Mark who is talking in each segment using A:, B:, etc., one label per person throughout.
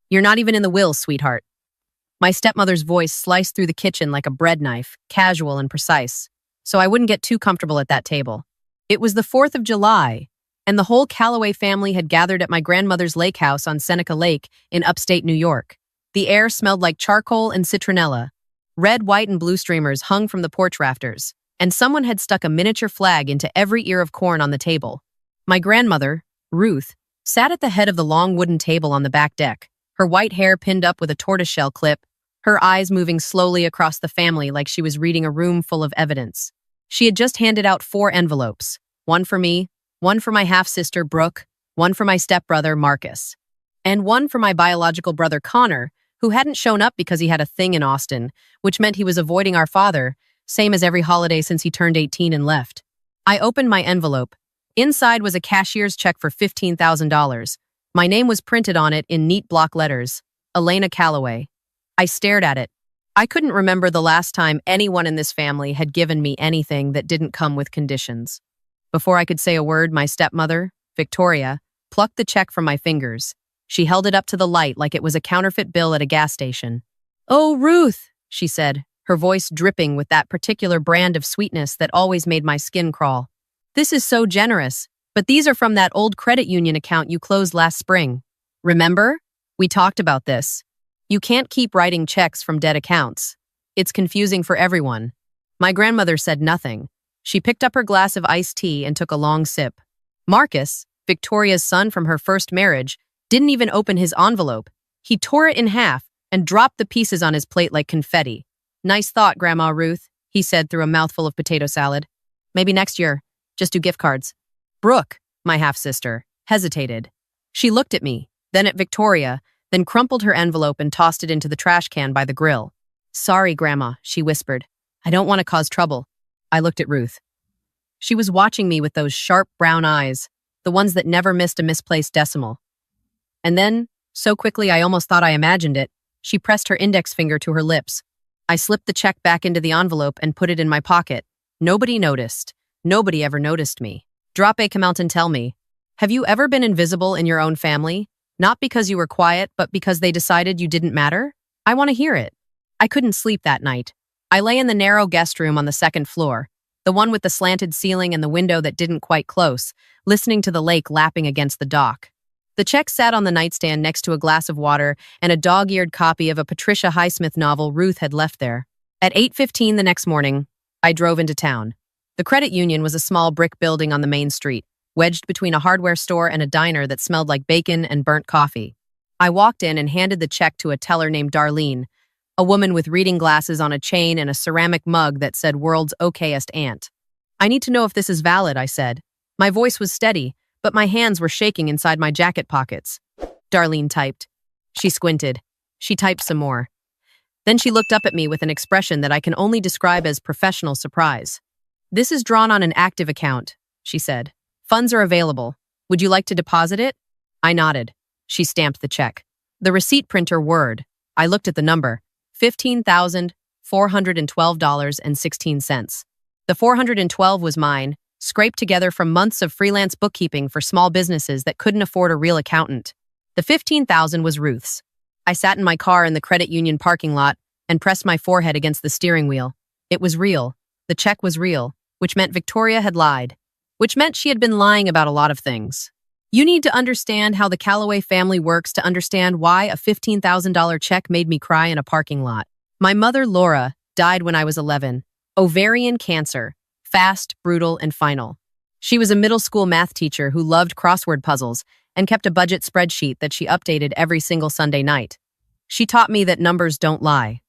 A: You're not even in the will, sweetheart. My stepmother's voice sliced through the kitchen like a bread knife, casual and precise, so I wouldn't get too comfortable at that table. It was the 4th of July, and the whole Calloway family had gathered at my grandmother's lake house on Seneca Lake in upstate New York. The air smelled like charcoal and citronella. Red, white, and blue streamers hung from the porch rafters, and someone had stuck a miniature flag into every ear of corn on the table. My grandmother, Ruth, sat at the head of the long wooden table on the back deck, her white hair pinned up with a tortoiseshell clip, her eyes moving slowly across the family like she was reading a room full of evidence. She had just handed out 4 envelopes, one for me, one for my half-sister, Brooke, one for my stepbrother, Marcus, and one for my biological brother, Connor, who hadn't shown up because he had a thing in Austin, which meant he was avoiding our father, same as every holiday since he turned 18 and left. I opened my envelope. Inside was a cashier's check for $15,000. My name was printed on it in neat block letters, Elena Calloway. I stared at it. I couldn't remember the last time anyone in this family had given me anything that didn't come with conditions. Before I could say a word, my stepmother, Victoria, plucked the check from my fingers. She held it up to the light like it was a counterfeit bill at a gas station. "Oh, Ruth," she said, her voice dripping with that particular brand of sweetness that always made my skin crawl. "This is so generous, but these are from that old credit union account you closed last spring. Remember? We talked about this. You can't keep writing checks from dead accounts. It's confusing for everyone." My grandmother said nothing. She picked up her glass of iced tea and took a long sip. Marcus, Victoria's son from her first marriage, didn't even open his envelope. He tore it in half and dropped the pieces on his plate like confetti. "Nice thought, Grandma Ruth," he said through a mouthful of potato salad. "Maybe next year. Just do gift cards." Brooke, my half-sister, hesitated. She looked at me, then at Victoria, then crumpled her envelope and tossed it into the trash can by the grill. "Sorry, Grandma," she whispered. "I don't want to cause trouble." I looked at Ruth. She was watching me with those sharp brown eyes, the ones that never missed a misplaced decimal. And then, so quickly I almost thought I imagined it, she pressed her index finger to her lips. I slipped the check back into the envelope and put it in my pocket. Nobody noticed. Nobody ever noticed me. Drape, come out and tell me, have you ever been invisible in your own family? Not because you were quiet, but because they decided you didn't matter? I want to hear it. I couldn't sleep that night. I lay in the narrow guest room on the 2nd floor, the one with the slanted ceiling and the window that didn't quite close, listening to the lake lapping against the dock. The check sat on the nightstand next to a glass of water and a dog-eared copy of a Patricia Highsmith novel Ruth had left there. At 8:15 the next morning, I drove into town. The credit union was a small brick building on the main street, wedged between a hardware store and a diner that smelled like bacon and burnt coffee. I walked in and handed the check to a teller named Darlene, a woman with reading glasses on a chain and a ceramic mug that said "World's Okayest Aunt." "I need to know if this is valid," I said. My voice was steady, but my hands were shaking inside my jacket pockets. Darlene typed. She squinted. She typed some more. Then she looked up at me with an expression that I can only describe as professional surprise. "This is drawn on an active account," she said. "Funds are available. Would you like to deposit it?" I nodded. She stamped the check. The receipt printer whirred. I looked at the number. $15,412.16. The $412 was mine, scraped together from months of freelance bookkeeping for small businesses that couldn't afford a real accountant. The $15,000 was Ruth's. I sat in my car in the credit union parking lot and pressed my forehead against the steering wheel. It was real. The check was real, which meant Victoria had lied, which meant she had been lying about a lot of things. You need to understand how the Calloway family works to understand why a $15,000 check made me cry in a parking lot. My mother, Laura, died when I was 11. Ovarian cancer. Fast, brutal, and final. She was a middle school math teacher who loved crossword puzzles and kept a budget spreadsheet that she updated every single Sunday night. She taught me that numbers don't lie.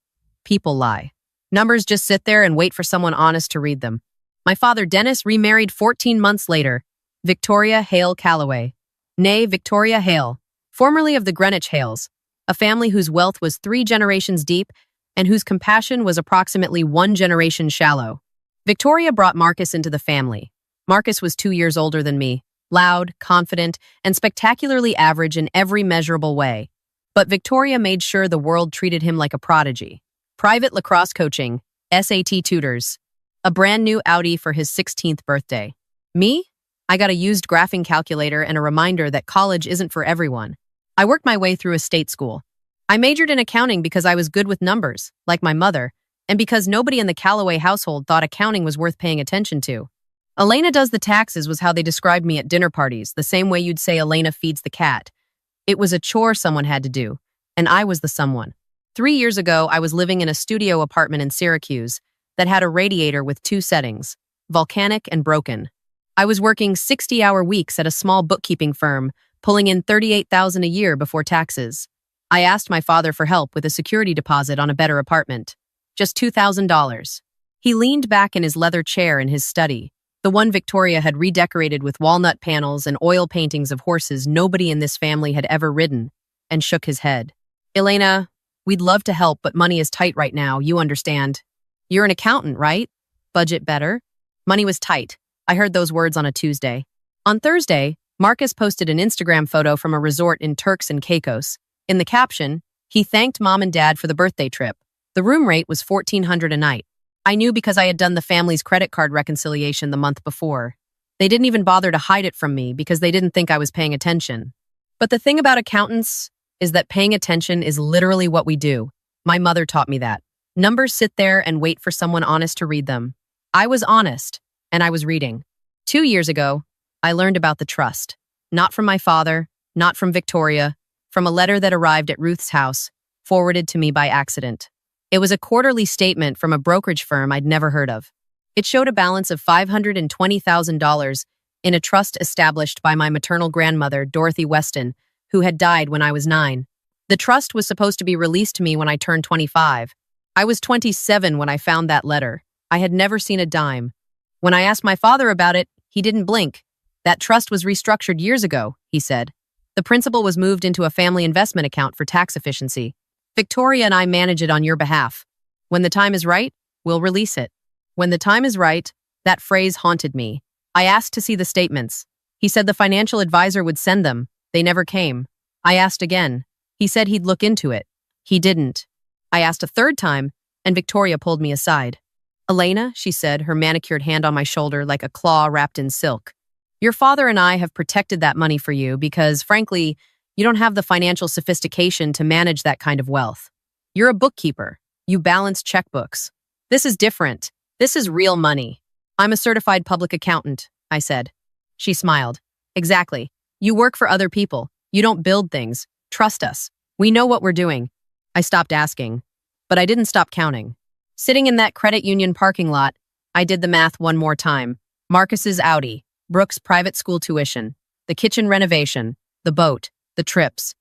A: People lie. Numbers just sit there and wait for someone honest to read them. My father, Dennis, remarried 14 months later. Victoria Hale Calloway, née Victoria Hale, formerly of the Greenwich Hales, a family whose wealth was 3 generations deep and whose compassion was approximately 1 generation shallow. Victoria brought Marcus into the family. Marcus was 2 years older than me, loud, confident, and spectacularly average in every measurable way. But Victoria made sure the world treated him like a prodigy. Private lacrosse coaching, SAT tutors, a brand new Audi for his 16th birthday. Me? I got a used graphing calculator and a reminder that college isn't for everyone. I worked my way through a state school, I majored in accounting because I was good with numbers, like my mother, and because nobody in the Calloway household thought accounting was worth paying attention to. Elena does the taxes was how they described me at dinner parties, the same way you'd say Elena feeds the cat. It was a chore someone had to do, and I was the someone. 3 years ago, I was living in a studio apartment in Syracuse that had a radiator with two settings, volcanic and broken. I was working 60-hour weeks at a small bookkeeping firm, pulling in $38,000 a year before taxes. I asked my father for help with a security deposit on a better apartment. Just $2,000. He leaned back in his leather chair in his study, the one Victoria had redecorated with walnut panels and oil paintings of horses nobody in this family had ever ridden, and shook his head. Elena, we'd love to help, but money is tight right now, you understand. You're an accountant, right? Budget better? Money was tight. I heard those words on a Tuesday. On Thursday, Marcus posted an Instagram photo from a resort in Turks and Caicos. In the caption, he thanked mom and dad for the birthday trip. The room rate was $1,400 a night. I knew because I had done the family's credit card reconciliation the month before. They didn't even bother to hide it from me because they didn't think I was paying attention. But the thing about accountants is that paying attention is literally what we do. My mother taught me that. Numbers sit there and wait for someone honest to read them. I was honest, and I was reading. 2 years ago, I learned about the trust. Not from my father, not from Victoria, from a letter that arrived at Ruth's house, forwarded to me by accident. It was a quarterly statement from a brokerage firm I'd never heard of. It showed a balance of $520,000 in a trust established by my maternal grandmother, Dorothy Weston, who had died when I was 9. The trust was supposed to be released to me when I turned 25. I was 27 when I found that letter. I had never seen a dime. When I asked my father about it, he didn't blink. That trust was restructured years ago, he said. The principal was moved into a family investment account for tax efficiency. Victoria and I manage it on your behalf. When the time is right, we'll release it. When the time is right, that phrase haunted me. I asked to see the statements. He said the financial advisor would send them. They never came. I asked again. He said he'd look into it. He didn't. I asked a third time, and Victoria pulled me aside. Elena, she said, her manicured hand on my shoulder like a claw wrapped in silk. Your father and I have protected that money for you because, frankly, you don't have the financial sophistication to manage that kind of wealth. You're a bookkeeper. You balance checkbooks. This is different. This is real money. I'm a certified public accountant, I said. She smiled. Exactly. You work for other people. You don't build things. Trust us. We know what we're doing. I stopped asking, but I didn't stop counting. Sitting in that credit union parking lot, I did the math one more time. Marcus's Audi, Brooke's private school tuition, the kitchen renovation, the boat, the trips.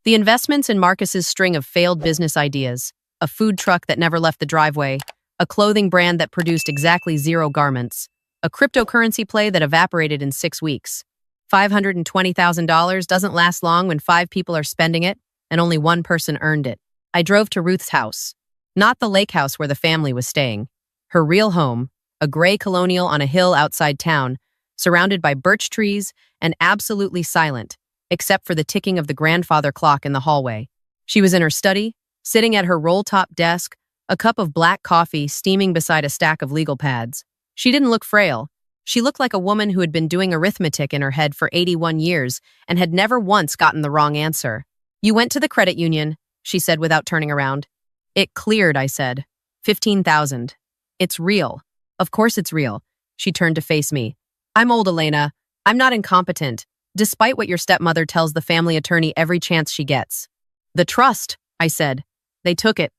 A: The investments in Marcus's string of failed business ideas, a food truck that never left the driveway, a clothing brand that produced exactly 0 garments, a cryptocurrency play that evaporated in 6 weeks. $520,000 doesn't last long when 5 people are spending it and only 1 person earned it. I drove to Ruth's house, not the lake house where the family was staying. Her real home, a gray colonial on a hill outside town, surrounded by birch trees and absolutely silent, except for the ticking of the grandfather clock in the hallway. She was in her study, sitting at her roll-top desk, a cup of black coffee steaming beside a stack of legal pads. She didn't look frail. She looked like a woman who had been doing arithmetic in her head for 81 years and had never once gotten the wrong answer. You went to the credit union, she said without turning around. It cleared, I said. 15,000. It's real. Of course it's real. She turned to face me. I'm old, Elena. I'm not incompetent, despite what your stepmother tells the family attorney every chance she gets. The trust, I said. They took it.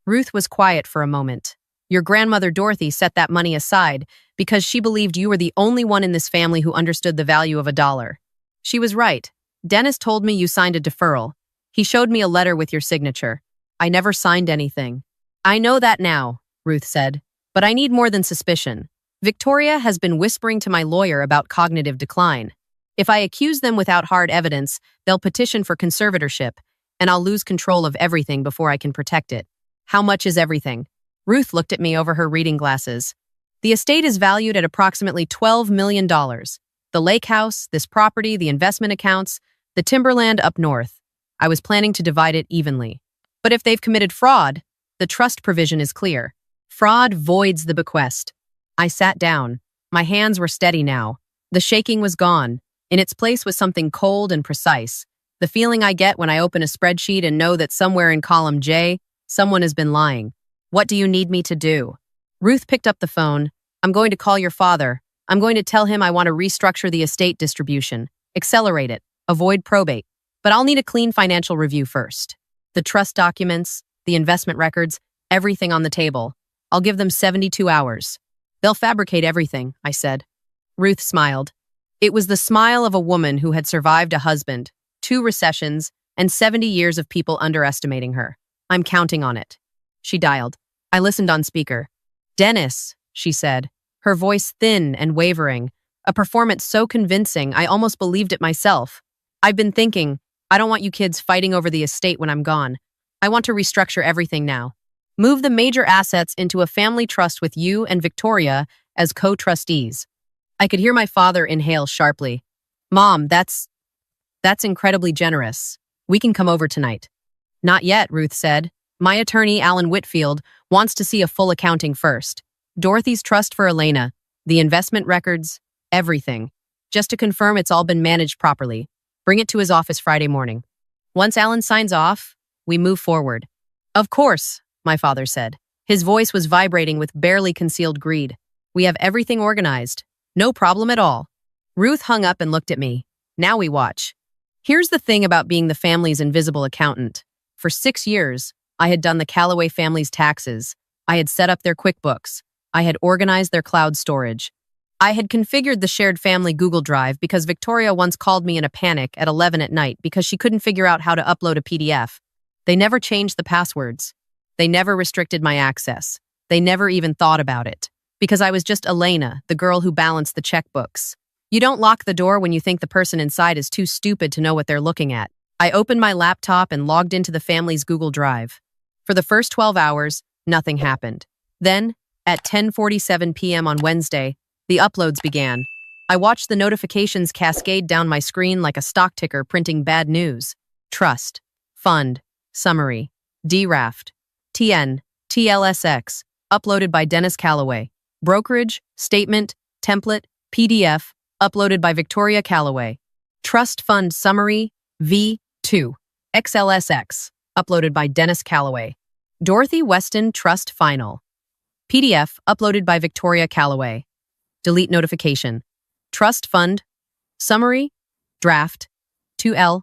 A: Ruth was quiet for a moment. Your grandmother Dorothy set that money aside because she believed you were the only one in this family who understood the value of $1. She was right. Dennis told me you signed a deferral. He showed me a letter with your signature. I never signed anything. I know that now, Ruth said, but I need more than suspicion. Victoria has been whispering to my lawyer about cognitive decline. If I accuse them without hard evidence, they'll petition for conservatorship, and I'll lose control of everything before I can protect it. How much is everything? Ruth looked at me over her reading glasses. The estate is valued at approximately $12 million. The lake house, this property, the investment accounts, the timberland up north. I was planning to divide it evenly. But if they've committed fraud, the trust provision is clear. Fraud voids the bequest. I sat down. My hands were steady now. The shaking was gone. In its place was something cold and precise. The feeling I get when I open a spreadsheet and know that somewhere in column J, someone has been lying. What do you need me to do? Ruth picked up the phone. I'm going to call your father. I'm going to tell him I want to restructure the estate distribution, accelerate it, avoid probate. But I'll need a clean financial review first. The trust documents, the investment records, everything on the table. I'll give them 72 hours. They'll fabricate everything, I said. Ruth smiled. It was the smile of a woman who had survived a husband, 2 recessions, and 70 years of people underestimating her. I'm counting on it. She dialed. I listened on speaker. Dennis, she said, her voice thin and wavering, a performance so convincing I almost believed it myself. I've been thinking, I don't want you kids fighting over the estate when I'm gone. I want to restructure everything now. Move the major assets into a family trust with you and Victoria as co-trustees. I could hear my father inhale sharply. Mom, that's incredibly generous. We can come over tonight. Not yet, Ruth said. My attorney, Alan Whitfield, wants to see a full accounting first. Dorothy's trust for Elena, the investment records, everything. Just to confirm it's all been managed properly. Bring it to his office Friday morning. Once Alan signs off, we move forward. Of course, my father said. His voice was vibrating with barely concealed greed. We have everything organized. No problem at all. Ruth hung up and looked at me. Now we watch. Here's the thing about being the family's invisible accountant. For 6 years, I had done the Calloway family's taxes. I had set up their QuickBooks. I had organized their cloud storage. I had configured the shared family Google Drive because Victoria once called me in a panic at 11 at night because she couldn't figure out how to upload a PDF. They never changed the passwords. They never restricted my access. They never even thought about it. Because I was just Elena, the girl who balanced the checkbooks. You don't lock the door when you think the person inside is too stupid to know what they're looking at. I opened my laptop and logged into the family's Google Drive. For the first 12 hours, nothing happened. Then, at 10:47 p.m. on Wednesday, the uploads began. I watched the notifications cascade down my screen like a stock ticker printing bad news. Trust, fund, summary, draft, TN, TLSX, uploaded by Dennis Calloway. Brokerage, statement, template, PDF, uploaded by Victoria Calloway. Trust fund summary, V2, XLSX, uploaded by Dennis Calloway. Dorothy Weston Trust Final. PDF, uploaded by Victoria Calloway. Delete notification. Trust fund, summary, draft, 2L,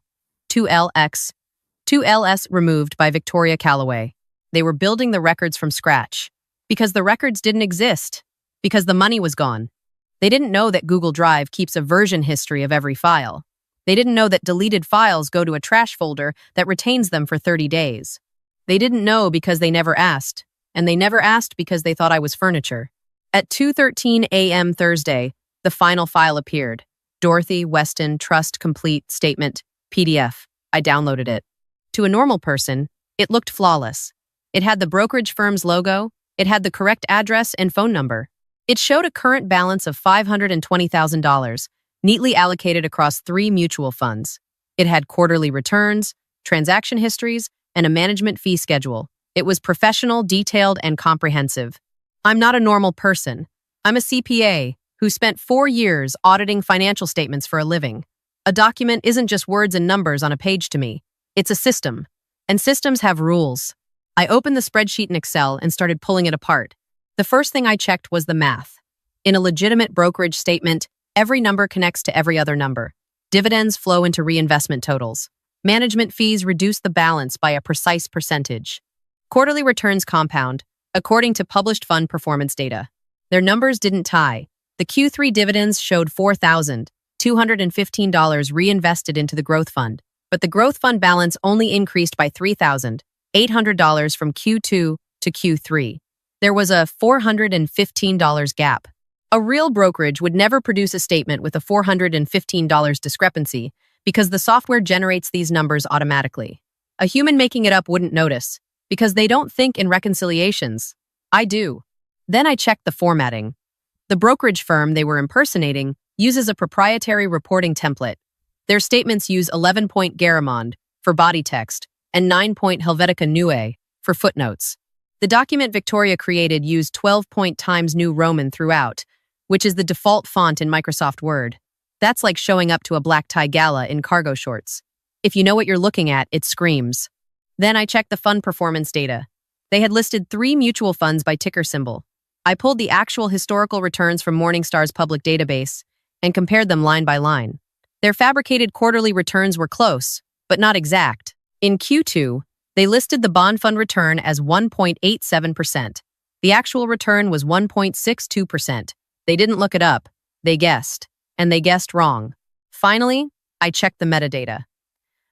A: 2LX, 2LS removed by Victoria Calloway. They were building the records from scratch. Because the records didn't exist. Because the money was gone. They didn't know that Google Drive keeps a version history of every file. They didn't know that deleted files go to a trash folder that retains them for 30 days. They didn't know because they never asked. And they never asked because they thought I was furniture. At 2:13 a.m. Thursday, the final file appeared. Dorothy Weston Trust Complete Statement, PDF. I downloaded it. To a normal person, it looked flawless. It had the brokerage firm's logo. It had the correct address and phone number. It showed a current balance of $520,000, neatly allocated across 3 mutual funds. It had quarterly returns, transaction histories, and a management fee schedule. It was professional, detailed, and comprehensive. I'm not a normal person. I'm a CPA who spent 4 years auditing financial statements for a living. A document isn't just words and numbers on a page to me. It's a system. And systems have rules. I opened the spreadsheet in Excel and started pulling it apart. The first thing I checked was the math. In a legitimate brokerage statement, every number connects to every other number. Dividends flow into reinvestment totals. Management fees reduce the balance by a precise percentage. Quarterly returns compound, according to published fund performance data. Their numbers didn't tie. The Q3 dividends showed $4,215 reinvested into the growth fund, but the growth fund balance only increased by $3,800 from Q2 to Q3. There was a $415 gap. A real brokerage would never produce a statement with a $415 discrepancy because the software generates these numbers automatically. A human making it up wouldn't notice because they don't think in reconciliations. I do. Then I checked the formatting. The brokerage firm they were impersonating uses a proprietary reporting template. Their statements use 11-point Garamond for body text and 9-point Helvetica Neue for footnotes. The document Victoria created used 12-point Times New Roman throughout, which is the default font in Microsoft Word. That's like showing up to a black tie gala in cargo shorts. If you know what you're looking at, it screams. Then I checked the fund performance data. They had listed 3 mutual funds by ticker symbol. I pulled the actual historical returns from Morningstar's public database and compared them line by line. Their fabricated quarterly returns were close, but not exact. In Q2, they listed the bond fund return as 1.87%. The actual return was 1.62%. They didn't look it up. They guessed. And they guessed wrong. Finally, I checked the metadata.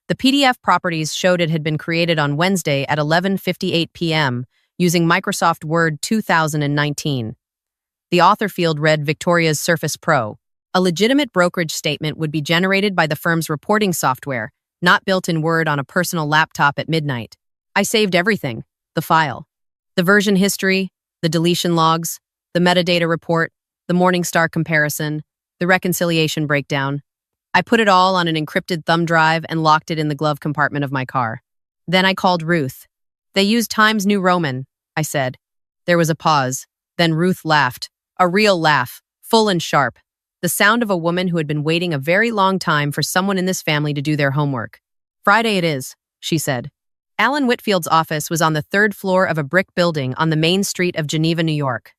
A: The PDF properties showed it had been created on Wednesday at 11:58 p.m. using Microsoft Word 2019. The author field read Victoria's Surface Pro. A legitimate brokerage statement would be generated by the firm's reporting software, not built in Word on a personal laptop at midnight. I saved everything: the file, the version history, the deletion logs, the metadata report, the Morningstar comparison, the reconciliation breakdown. I put it all on an encrypted thumb drive and locked it in the glove compartment of my car. Then I called Ruth. They used Times New Roman, I said. There was a pause. Then Ruth laughed. A real laugh, full and sharp. The sound of a woman who had been waiting a very long time for someone in this family to do their homework. Friday it is, she said. Alan Whitfield's office was on the 3rd floor of a brick building on the main street of Geneva, New York.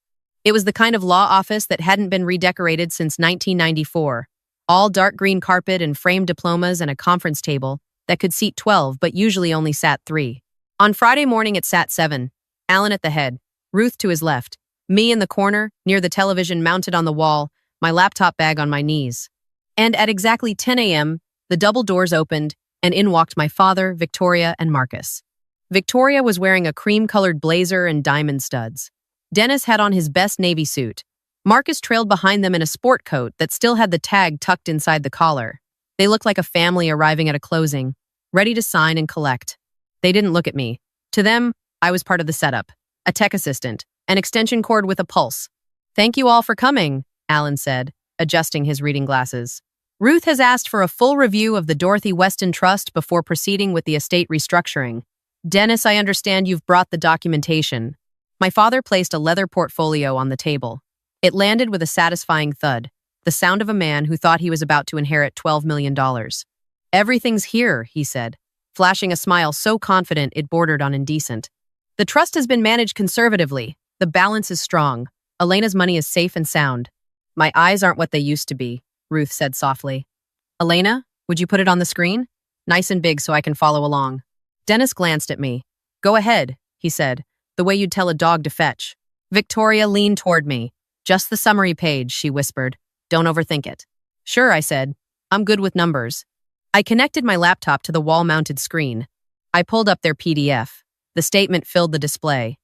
A: It was the kind of law office that hadn't been redecorated since 1994. All dark green carpet and framed diplomas and a conference table that could seat 12 but usually only sat 3. On Friday morning it sat 7, Alan at the head, Ruth to his left, me in the corner, near the television mounted on the wall, my laptop bag on my knees. And at exactly 10 a.m., the double doors opened, and in walked my father, Victoria, and Marcus. Victoria was wearing a cream-colored blazer and diamond studs. Dennis had on his best navy suit. Marcus trailed behind them in a sport coat that still had the tag tucked inside the collar. They looked like a family arriving at a closing, ready to sign and collect. They didn't look at me. To them, I was part of the setup, a tech assistant, an extension cord with a pulse. Thank you all for coming, Alan said, adjusting his reading glasses. Ruth has asked for a full review of the Dorothy Weston Trust before proceeding with the estate restructuring. Dennis, I understand you've brought the documentation. My father placed a leather portfolio on the table. It landed with a satisfying thud, the sound of a man who thought he was about to inherit $12 million. Everything's here, he said, flashing a smile so confident it bordered on indecent. The trust has been managed conservatively. The balance is strong. Elena's money is safe and sound. My eyes aren't what they used to be, Ruth said softly. Elena, would you put it on the screen? Nice and big so I can follow along. Dennis glanced at me. Go ahead, he said, the way you'd tell a dog to fetch. Victoria leaned toward me. Just the summary page, she whispered. Don't overthink it. Sure, I said. I'm good with numbers. I connected my laptop to the wall-mounted screen. I pulled up their PDF. The statement filled the display.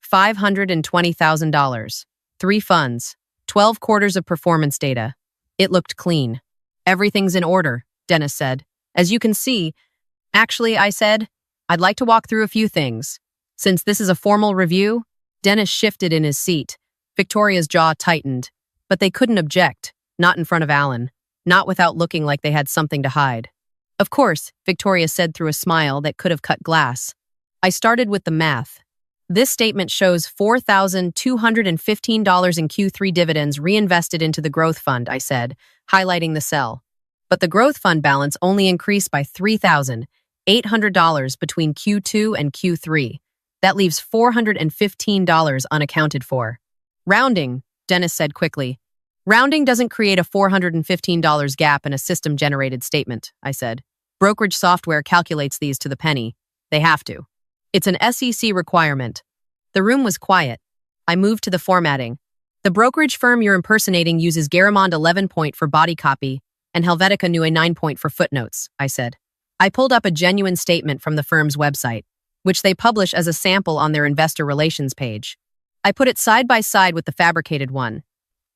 A: $520,000. 3 funds. 12 quarters of performance data. It looked clean. Everything's in order, Dennis said. As you can see, actually, I said, I'd like to walk through a few things. Since this is a formal review, Dennis shifted in his seat. Victoria's jaw tightened, but they couldn't object, not in front of Alan, not without looking like they had something to hide. Of course, Victoria said through a smile that could have cut glass. I started with the math. This statement shows $4,215 in Q3 dividends reinvested into the growth fund, I said, highlighting the cell. But the growth fund balance only increased by $3,800 between Q2 and Q3. That leaves $415 unaccounted for. Rounding, Dennis said quickly. Rounding doesn't create a $415 gap in a system-generated statement, I said. Brokerage software calculates these to the penny. They have to. It's an SEC requirement. The room was quiet. I moved to the formatting. The brokerage firm you're impersonating uses Garamond 11-point for body copy and Helvetica Neue 9-point for footnotes, I said. I pulled up a genuine statement from the firm's website, which they publish as a sample on their investor relations page. I put it side by side with the fabricated one.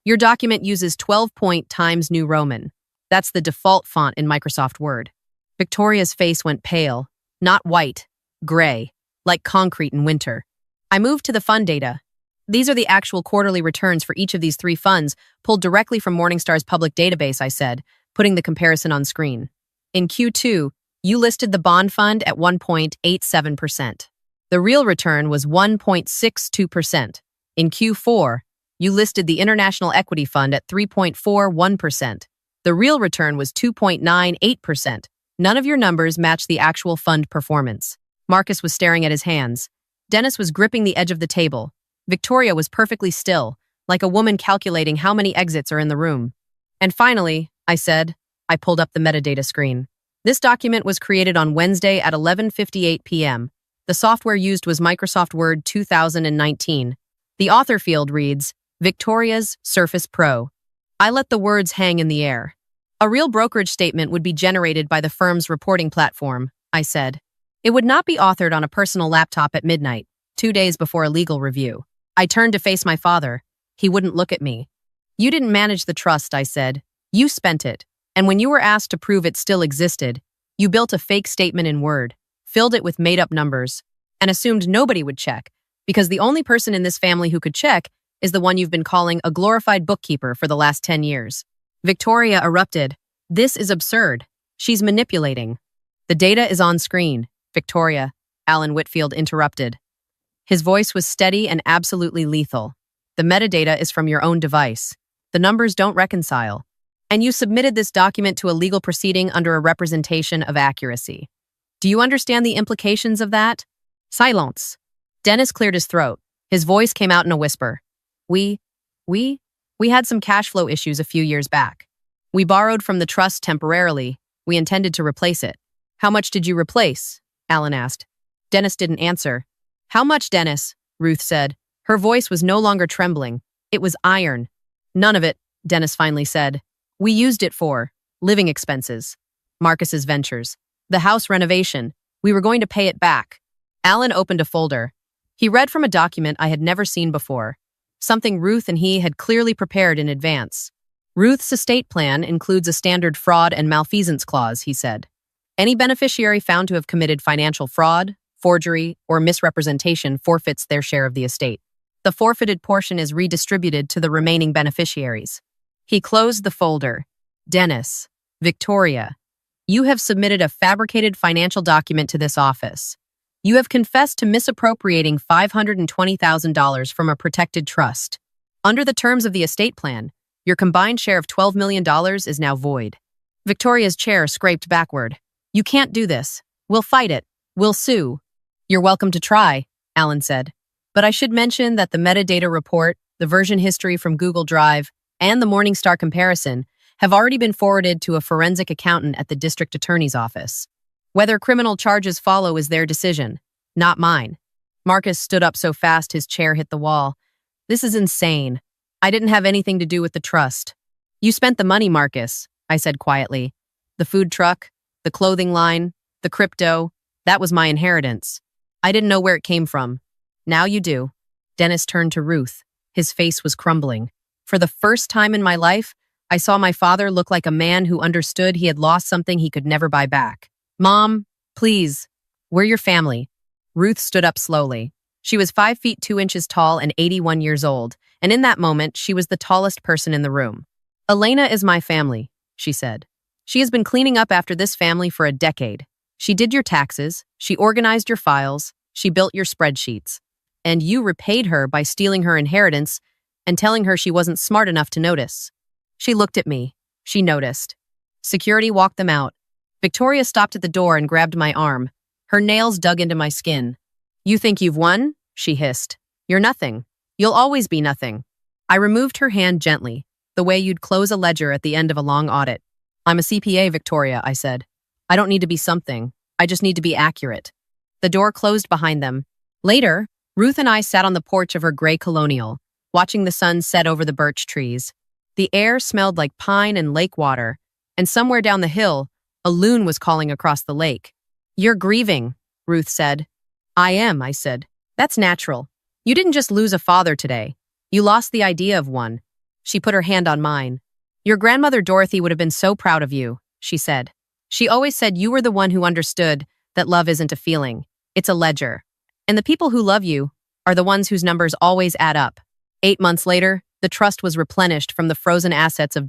A: Your document uses 12-point Times New Roman. That's the default font in Microsoft Word. Victoria's face went pale, not white, gray, like concrete in winter. I moved to the fund data. These are the actual quarterly returns for each of these 3 funds, pulled directly from Morningstar's public database, I said, putting the comparison on screen. In Q2, you listed the bond fund at 1.87%. The real return was 1.62%. In Q4, you listed the International Equity Fund at 3.41%. The real return was 2.98%. None of your numbers match the actual fund performance. Marcus was staring at his hands. Dennis was gripping the edge of the table. Victoria was perfectly still, like a woman calculating how many exits are in the room. And finally, I said, I pulled up the metadata screen. This document was created on Wednesday at 11:58 p.m. The software used was Microsoft Word 2019. The author field reads, Victoria's Surface Pro. I let the words hang in the air. A real brokerage statement would be generated by the firm's reporting platform, I said. It would not be authored on a personal laptop at midnight, 2 days before a legal review. I turned to face my father. He wouldn't look at me. You didn't manage the trust, I said. You spent it. And when you were asked to prove it still existed, you built a fake statement in Word, filled it with made-up numbers, and assumed nobody would check, because the only person in this family who could check is the one you've been calling a glorified bookkeeper for the last 10 years. Victoria erupted. This is absurd. She's manipulating. The data is on screen, Victoria, Alan Whitfield interrupted. His voice was steady and absolutely lethal. The metadata is from your own device. The numbers don't reconcile. And you submitted this document to a legal proceeding under a representation of accuracy. Do you understand the implications of that? Silence. Dennis cleared his throat. His voice came out in a whisper. We had some cash flow issues a few years back. We borrowed from the trust temporarily. We intended to replace it. How much did you replace? Alan asked. Dennis didn't answer. How much, Dennis? Ruth said. Her voice was no longer trembling. It was iron. None of it, Dennis finally said. We used it for living expenses. Marcus's ventures. The house renovation. We were going to pay it back. Alan opened a folder. He read from a document I had never seen before. Something Ruth and he had clearly prepared in advance. Ruth's estate plan includes a standard fraud and malfeasance clause, he said. Any beneficiary found to have committed financial fraud, forgery, or misrepresentation forfeits their share of the estate. The forfeited portion is redistributed to the remaining beneficiaries. He closed the folder. Dennis, Victoria, you have submitted a fabricated financial document to this office. You have confessed to misappropriating $520,000 from a protected trust. Under the terms of the estate plan, your combined share of $12 million is now void. Victoria's chair scraped backward. You can't do this. We'll fight it. We'll sue. You're welcome to try, Alan said. But I should mention that the metadata report, the version history from Google Drive, and the Morningstar comparison have already been forwarded to a forensic accountant at the district attorney's office. Whether criminal charges follow is their decision, not mine. Marcus stood up so fast his chair hit the wall. This is insane. I didn't have anything to do with the trust. You spent the money, Marcus, I said quietly. The food truck, the clothing line, the crypto, that was my inheritance. I didn't know where it came from. Now you do. Dennis turned to Ruth. His face was crumbling. For the first time in my life, I saw my father look like a man who understood he had lost something he could never buy back. Mom, please, we're your family. Ruth stood up slowly. She was 5 feet 2 inches tall and 81 years old, and in that moment, she was the tallest person in the room. Elena is my family, she said. She has been cleaning up after this family for a decade. She did your taxes, she organized your files, she built your spreadsheets. And you repaid her by stealing her inheritance and telling her she wasn't smart enough to notice. She looked at me. She noticed. Security walked them out. Victoria stopped at the door and grabbed my arm. Her nails dug into my skin. You think you've won? She hissed. You're nothing. You'll always be nothing. I removed her hand gently, the way you'd close a ledger at the end of a long audit. I'm a CPA, Victoria, I said. I don't need to be something. I just need to be accurate. The door closed behind them. Later, Ruth and I sat on the porch of her gray colonial, watching the sun set over the birch trees. The air smelled like pine and lake water, and somewhere down the hill, a loon was calling across the lake. You're grieving, Ruth said. I am, I said. That's natural. You didn't just lose a father today. You lost the idea of one. She put her hand on mine. Your grandmother Dorothy would have been so proud of you, she said. She always said you were the one who understood that love isn't a feeling. It's a ledger. And the people who love you are the ones whose numbers always add up. 8 months later, the trust was replenished from the frozen assets of